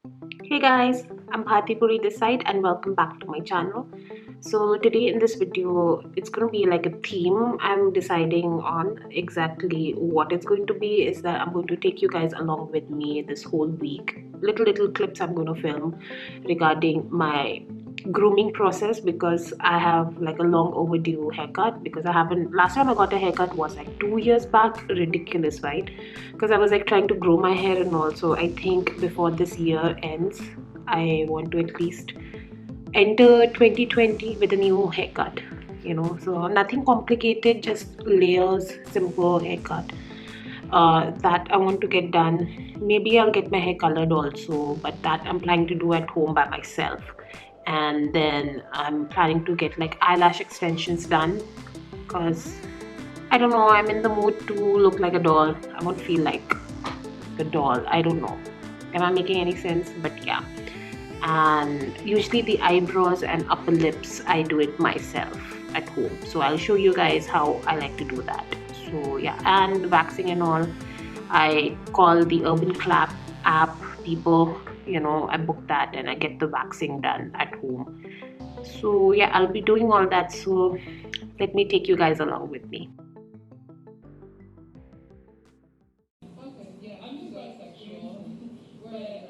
Hey guys, I'm PURI this side and welcome back to my channel. So today in this video, it's going to be like a theme. I'm deciding on exactly what it's going to be is that I'm going to take you guys along with me this whole week. Little clips I'm going to film regarding my grooming process because I have like a long overdue haircut because I haven't last time I got a haircut was like 2 years back. Ridiculous, right? Because I was like trying to grow my hair and also I think before this year ends I want to at least enter 2020 with a new haircut, so nothing complicated, just layers, simple haircut that I want to get done. Maybe I'll get my hair colored also, but that I'm planning to do at home by myself. And then I'm planning to get like eyelash extensions done because I don't know, I'm in the mood to look like a doll. I won't feel like the doll. I don't know. Am I making any sense? But yeah. And usually the eyebrows and upper lips, I do it myself at home. So I'll show you guys how I like to do that. So yeah, and waxing and all, I call the Urban Clap app people, I book that and I get the waxing done at home. So yeah, I'll be doing all that. So let me take you guys along with me. Okay, yeah, I'm just bisexual, but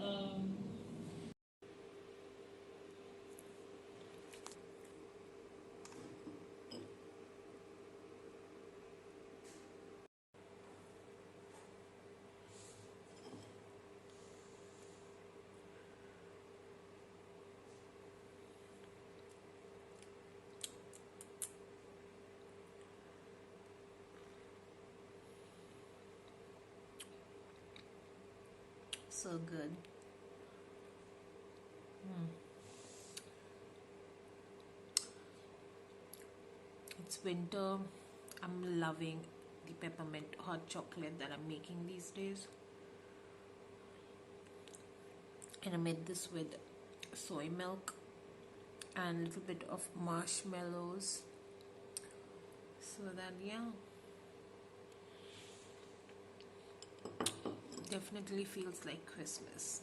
So good. It's winter. I'm loving the peppermint hot chocolate that I'm making these days. And I made this with soy milk and a little bit of marshmallows. So that, yeah, definitely feels like Christmas.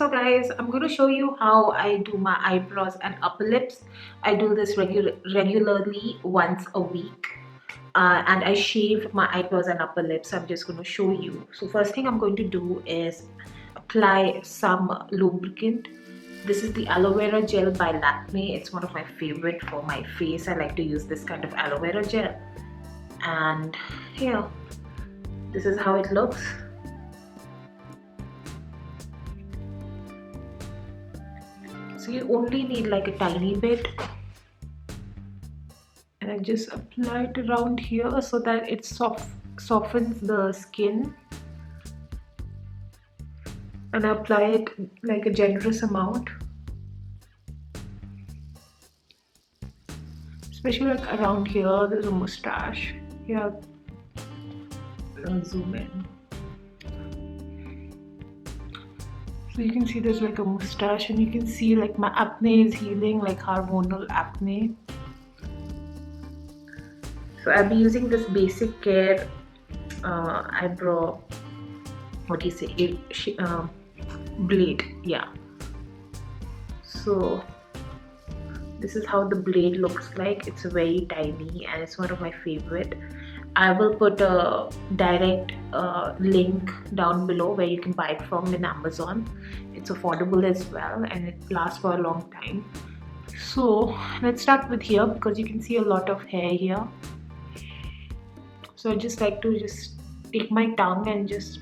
So guys, I'm going to show you how I do my eyebrows and upper lips. I do this regularly once a week. And I shave my eyebrows and upper lips. I'm just going to show you. So first thing I'm going to do is apply some lubricant. This is the aloe vera gel by Lakme. It's one of my favorite for my face. I like to use this kind of aloe vera gel. And here, this is how it looks. So you only need like a tiny bit, and I just apply it around here so that it softens the skin, and I apply it like a generous amount, especially like around here. There's a mustache here. I'll zoom in. So you can see there's like a mustache, and you can see like my acne is healing, like hormonal acne. So I'll be using this Basicare eyebrow, what do you say, blade. Yeah. So this is how the blade looks like. It's very tiny and it's one of my favorite. I will put a direct link down below where you can buy it from in Amazon. It's affordable as well and it lasts for a long time. So let's start with here because you can see a lot of hair here. So I just like to just take my tongue and just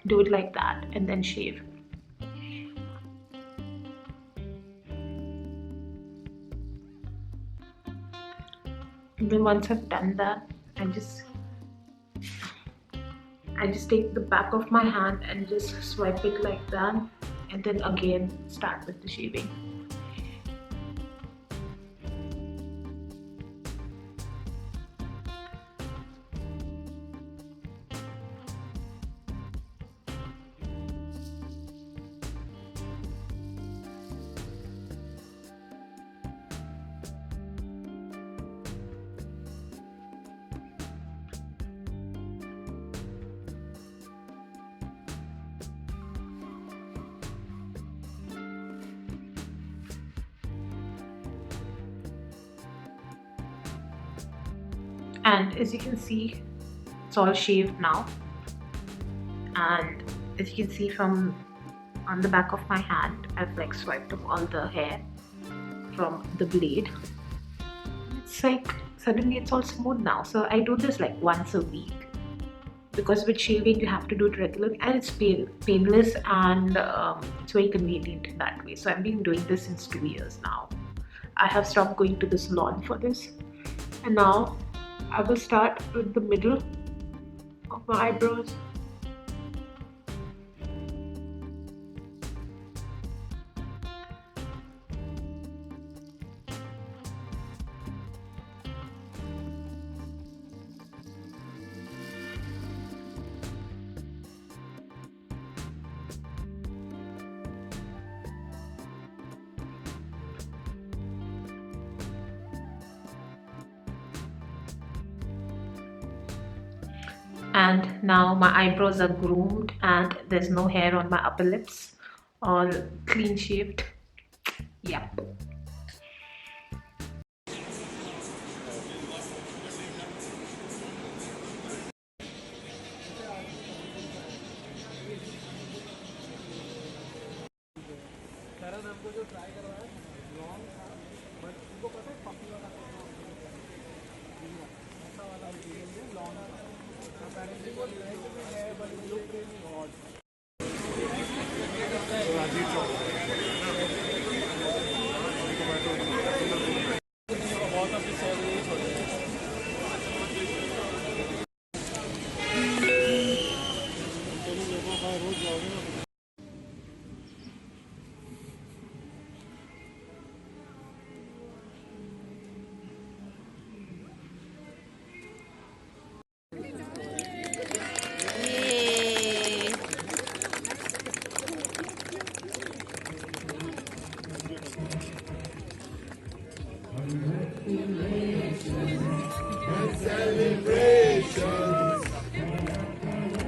do it like that and then shave. And then once I've done that, I just take the back of my hand and just swipe it like that, and then again start with the shaving. And as you can see, it's all shaved now, and as you can see from on the back of my hand, I've like swiped off all the hair from the blade. It's like suddenly it's all smooth now. So I do this like once a week because with shaving you have to do it regularly, and it's painless, and it's very convenient in that way. So I've been doing this since 2 years now. I have stopped going to the salon for this, and now I will start with the middle of my eyebrows. And now my eyebrows are groomed and there's no hair on my upper lips, all clean shaved. Yep.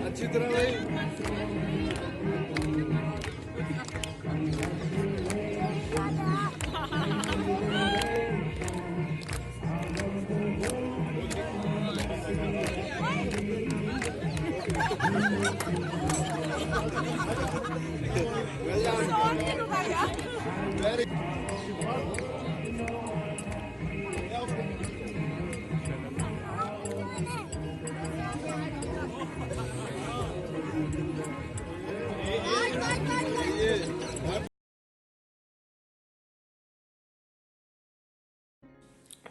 अच्छी तरह भाई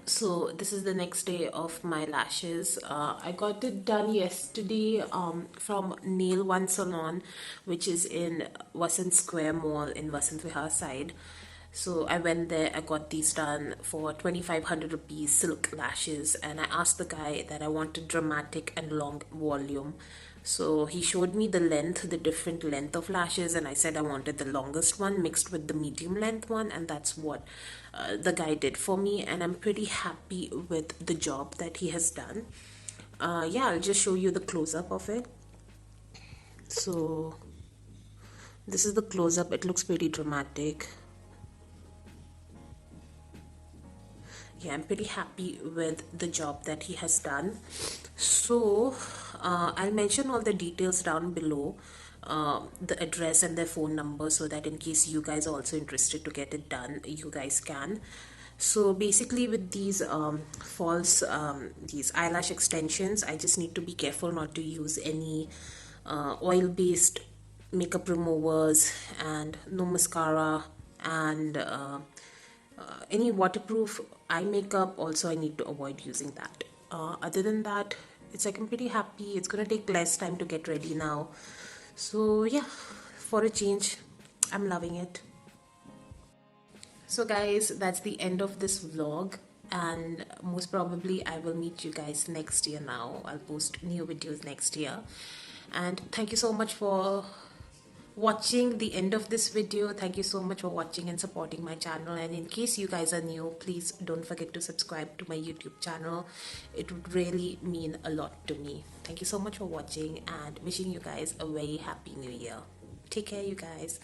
So this is the next day of my lashes. I got it done yesterday from Nail One Salon, which is in Vasant Square Mall in Vasant Vihar side. So I went there, I got these done for 2500 rupees silk lashes, and I asked the guy that I wanted dramatic and long volume. So he showed me the length, the different length of lashes, and I said I wanted the longest one mixed with the medium length one, and that's what the guy did for me. And I'm pretty happy with the job that he has done. Yeah, I'll just show you the close-up of it. So this is the close-up. It looks pretty dramatic. Yeah, I'm pretty happy with the job that he has done. So I'll mention all the details down below, the address and their phone number, so that in case you guys are also interested to get it done, you guys can. So basically with these these eyelash extensions, I just need to be careful not to use any oil based makeup removers, and no mascara, and any waterproof eye makeup also I need to avoid using that. Other than that, it's like I'm pretty happy. It's gonna take less time to get ready now, so yeah, for a change, I'm loving it. So guys, that's the end of this vlog, and most probably I will meet you guys next year. Now I'll post new videos next year, and thank you so much for watching the end of this video. Thank you so much for watching and supporting my channel, and in case you guys are new, please don't forget to subscribe to my YouTube channel. It would really mean a lot to me. Thank you so much for watching, and wishing you guys a very happy new year. Take care, you guys.